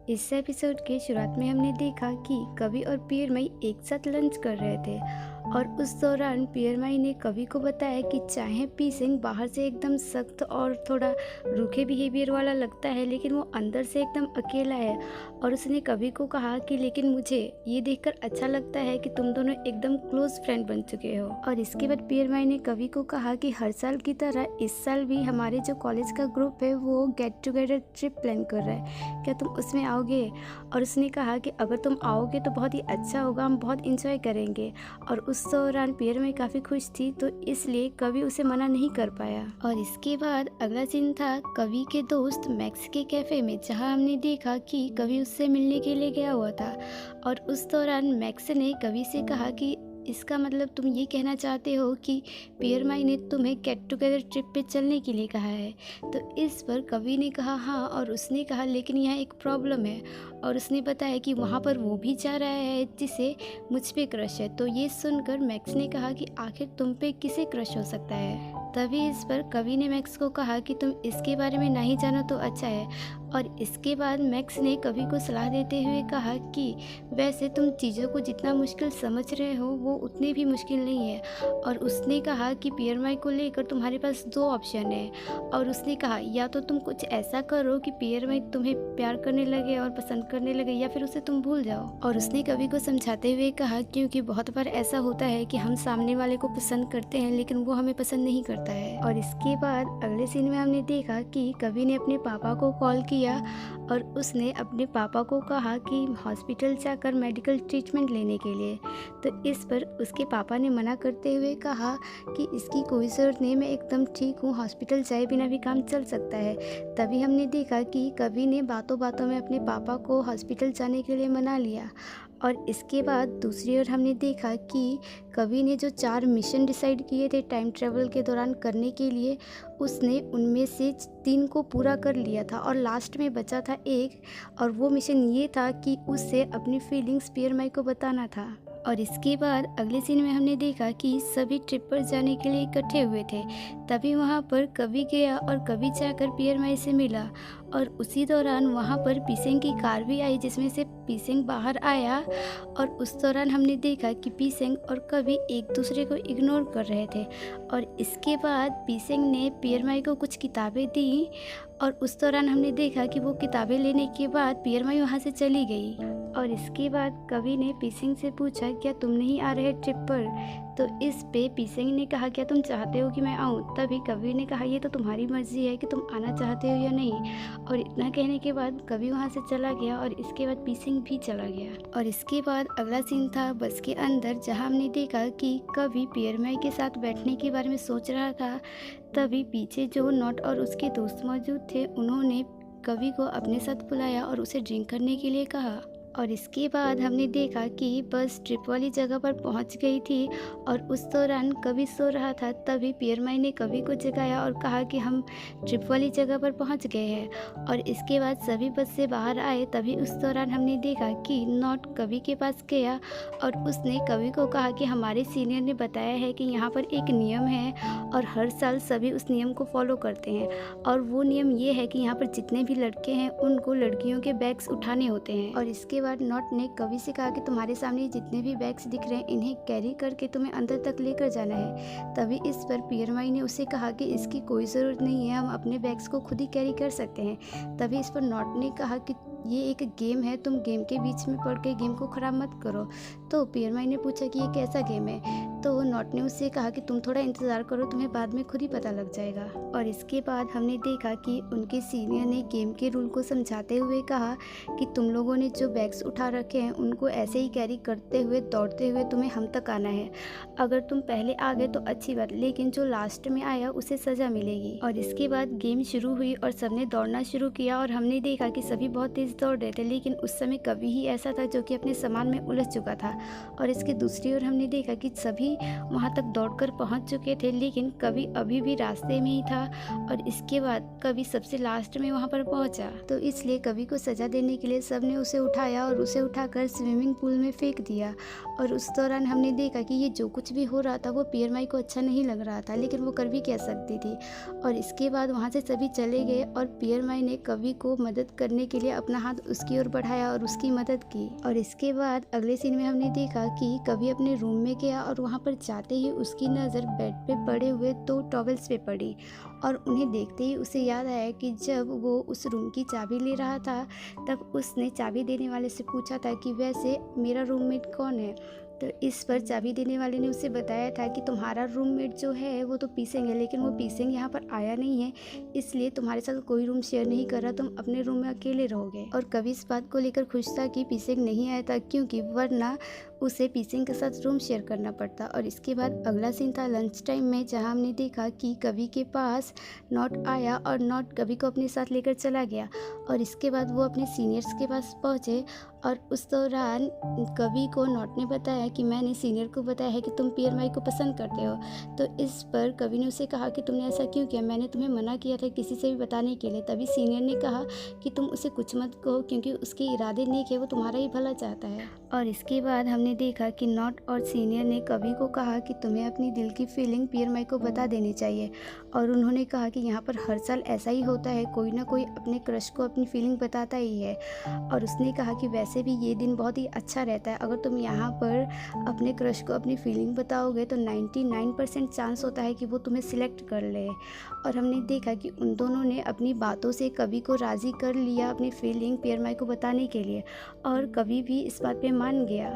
इस एपिसोड के शुरुआत में हमने देखा कि कवि और पियरमई एक साथ लंच कर रहे थे और उस दौरान पियरमई ने कवि को बताया कि चाहे पी सिंह बाहर से एकदम सख्त और थोड़ा रूखे बिहेवियर वाला लगता है, लेकिन वो अंदर से एकदम अकेला है। और उसने कवि को कहा कि लेकिन मुझे ये देखकर अच्छा लगता है कि तुम दोनों एकदम क्लोज फ्रेंड बन चुके हो। और इसके बाद पियरमई ने कवि को कहा कि हर साल की तरह इस साल भी हमारे जो कॉलेज का ग्रुप है वो गेट टुगेदर ट्रिप प्लान कर रहा है, क्या तुम उसमें आओगे? और उसने कहा कि अगर तुम आओगे तो बहुत ही अच्छा होगा, हम बहुत इंजॉय करेंगे। और उस दौरान पियरमई काफ़ी खुश थी, तो इसलिए कवि उसे मना नहीं कर पाया। और इसके बाद अगला सीन था कवि के दोस्त मैक्स के कैफ़े में, जहां हमने देखा कि कवि उससे मिलने के लिए गया हुआ था। और उस दौरान मैक्स ने कवि से कहा कि इसका मतलब तुम ये कहना चाहते हो कि पियरमई ने तुम्हें गेट टुगेदर ट्रिप पे चलने के लिए कहा है? तो इस पर कवि ने कहा हाँ, और उसने कहा लेकिन यहाँ एक प्रॉब्लम है। और उसने बताया कि वहाँ पर वो भी जा रहा है जिसे मुझ पे क्रश है। तो ये सुनकर मैक्स ने कहा कि आखिर तुम पे किसे क्रश हो सकता है? तभी इस पर कवि ने मैक्स को कहा कि तुम इसके बारे में नहीं जानो तो अच्छा है। और इसके बाद मैक्स ने कवि को सलाह देते हुए कहा कि वैसे तुम चीज़ों को जितना मुश्किल समझ रहे हो वो उतनी भी मुश्किल नहीं है। और उसने कहा कि पियरमई को लेकर तुम्हारे पास दो ऑप्शन है। और उसने कहा या तो तुम कुछ ऐसा करो कि पियरमई तुम्हें प्यार करने लगे और पसंद करने लगे, या फिर उसे तुम भूल जाओ। और उसने कवि को समझाते हुए कहा क्योंकि बहुत बार ऐसा होता है कि हम सामने वाले को पसंद करते हैं लेकिन वो हमें पसंद नहीं करता है। और इसके बाद अगले सीन में हमने देखा कि कवि ने अपने पापा को कॉल किया और उसने अपने पापा को कहा कि हॉस्पिटल जाकर मेडिकल ट्रीटमेंट लेने के लिए। तो इस पर उसके पापा ने मना करते हुए कहा कि इसकी कोई ज़रूरत नहीं, मैं एकदम ठीक हूँ, हॉस्पिटल जाए बिना भी काम चल सकता है। तभी हमने देखा कि कवि ने बातों बातों में अपने पापा को हॉस्पिटल जाने के लिए मना लिया। और इसके बाद दूसरी ओर हमने देखा कि कवि ने जो 4 मिशन डिसाइड किए थे टाइम ट्रेवल के दौरान करने के लिए, उसने उनमें से 3 को पूरा कर लिया था और लास्ट में बचा था एक। और वो मिशन ये था कि उसे अपनी फीलिंग्स पियरमई को बताना था। और इसके बाद अगले सीन में हमने देखा कि सभी ट्रिप पर जाने के लिए इकट्ठे हुए थे। तभी वहाँ पर कवि गया और कवि जाकर पियरमई से मिला। और उसी दौरान वहाँ पर पी सिंह की कार भी आई जिसमें से पी सिंह बाहर आया। और उस दौरान हमने देखा कि पी सिंह और कवि एक दूसरे को इग्नोर कर रहे थे। और इसके बाद पी सिंह ने पियरमई को कुछ किताबें दी और उस दौरान हमने देखा कि वो किताबें लेने के बाद पियरमई वहाँ से चली गई। और इसके बाद कवि ने पी सिंह से पूछा क्या तुम नहीं आ रहे ट्रिप पर? तो इस पे पी सिंह ने कहा क्या तुम चाहते हो कि मैं आऊँ? तभी कवि ने कहा ये तो तुम्हारी मर्जी है कि तुम आना चाहते हो या नहीं। और इतना कहने के बाद कवि वहाँ से चला गया और इसके बाद पी सिंह भी चला गया। और इसके बाद अगला सीन था बस के अंदर, जहाँ हमने देखा कि कवि पियरमई के साथ बैठने के बारे में सोच रहा था। तभी पीछे जो नॉट और उसके दोस्त मौजूद थे, उन्होंने कवि को अपने साथ बुलाया और उसे ड्रिंक करने के लिए कहा। और इसके बाद हमने देखा कि बस ट्रिप वाली जगह पर पहुंच गई थी और उस दौरान कवि सो रहा था। तभी पियरमई ने कवि को जगाया और कहा कि हम ट्रिप वाली जगह पर पहुंच गए हैं। और इसके बाद सभी बस से बाहर आए। तभी उस दौरान हमने देखा कि नॉट कवि के पास गया और उसने कवि को कहा कि हमारे सीनियर ने बताया है कि यहाँ पर एक नियम है और हर साल सभी उस नियम को फॉलो करते हैं। और वो नियम ये है कि यहाँ पर जितने भी लड़के हैं उनको लड़कियों के बैग्स उठाने होते हैं। और इसके बाद नॉट ने कवि से कहा कि तुम्हारे सामने जितने भी बैग्स दिख रहे हैं इन्हें कैरी करके तुम्हें अंदर तक लेकर जाना है। तभी इस पर पियरमई ने उसे कहा कि इसकी कोई ज़रूरत नहीं है, हम अपने बैग्स को खुद ही कैरी कर सकते हैं। तभी इस पर नॉट ने कहा कि ये एक गेम है, तुम गेम के बीच में पड़ के गेम को ख़राब मत करो। तो पियरमई ने पूछा कि ये कैसा गेम है? तो नॉट ने उससे कहा कि तुम थोड़ा इंतज़ार करो, तुम्हें बाद में खुद ही पता लग जाएगा। और इसके बाद हमने देखा कि उनके सीनियर ने गेम के रूल को समझाते हुए कहा कि तुम लोगों ने जो बैग्स उठा रखे हैं उनको ऐसे ही कैरी करते हुए दौड़ते हुए तुम्हें हम तक आना है। अगर तुम पहले आ गए तो अच्छी बात, लेकिन जो लास्ट में आया उसे सज़ा मिलेगी। और इसके बाद गेम शुरू हुई और सबने दौड़ना शुरू किया और हमने देखा कि सभी बहुत तेज़ दौड़ रहे थे, लेकिन उस समय कवि ही ऐसा था जो कि अपने सामान में उलझ चुका था। और इसके दूसरी ओर हमने देखा कि सभी भी वहाँ तक दौड़कर पहुँच चुके थे, लेकिन कवि अभी भी रास्ते में ही था और इसके बाद कवि सबसे लास्ट में वहाँ पर पहुँचा। तो इसलिए कवि को सज़ा देने के लिए सबने उसे उठाया और उसे उठाकर स्विमिंग पूल में फेंक दिया। और उस दौरान हमने देखा कि ये जो कुछ भी हो रहा था वो पियर माई को अच्छा नहीं लग रहा था, लेकिन वो कर भी क्या सकती थी। और इसके बाद वहाँ से सभी चले गए और पियर माई ने कवि को मदद करने के लिए अपना हाथ उसकी ओर बढ़ाया और उसकी मदद की। और इसके बाद अगले सीन में हमने देखा कि कवि अपने रूम में गया और वहाँ पर जाते ही उसकी नज़र बेड पे पड़े हुए 2 टॉवेल्स पे पड़ी और उन्हें देखते ही उसे याद आया कि जब वो उस रूम की चाबी ले रहा था तब उसने चाबी देने वाले से पूछा था कि वैसे मेरा रूममेट कौन है। तो इस पर चाबी देने वाले ने उसे बताया था कि तुम्हारा रूममेट जो है वो तो पीसेंग है, लेकिन वो पीसेंग यहाँ पर आया नहीं है, इसलिए तुम्हारे साथ कोई रूम शेयर नहीं कर रहा, तुम अपने रूम में अकेले रहोगे। और कवि इस बात को लेकर खुश था कि पीसेंग नहीं आया था, क्योंकि वरना उसे पीसेंग के साथ रूम शेयर करना पड़ता। और इसके बाद अगला सीन था लंच टाइम में, जहाँ हमने देखा कि कवि के पास नोट आया और नोट कवि को अपने साथ लेकर चला गया। और इसके बाद वो अपने सीनियर्स के पास पहुँचे और उस दौरान कवि को नोट ने बताया कि मैंने सीनियर को बताया है कि तुम पियर माई को पसंद करते हो। तो इस पर कवि ने उसे कहा कि तुमने ऐसा क्यों किया, मैंने तुम्हें मना किया था किसी से भी बताने के लिए। तभी सीनियर ने कहा कि तुम उसे कुछ मत कहो, क्योंकि उसके इरादे नेक है, वो तुम्हारा ही भला चाहता है। और इसके बाद हमने देखा कि नोट और सीनियर ने कवि को कहा कि तुम्हें अपनी दिल की फीलिंग पियर माई को बता देनी चाहिए। और उन्होंने कहा कि यहाँ पर हर साल ऐसा ही होता है, कोई ना कोई अपने क्रश को अपनी फीलिंग बताता ही है। और उसने कहा कि वैसे भी ये दिन बहुत ही अच्छा रहता है, अगर तुम यहाँ पर अपने क्रश को अपनी फीलिंग बताओगे तो 99% चांस होता है कि वो तुम्हें सिलेक्ट कर ले। और हमने देखा कि उन दोनों ने अपनी बातों से कवि को राज़ी कर लिया अपनी फीलिंग पियर माई को बताने के लिए, और कवि भी इस बात पे मान गया।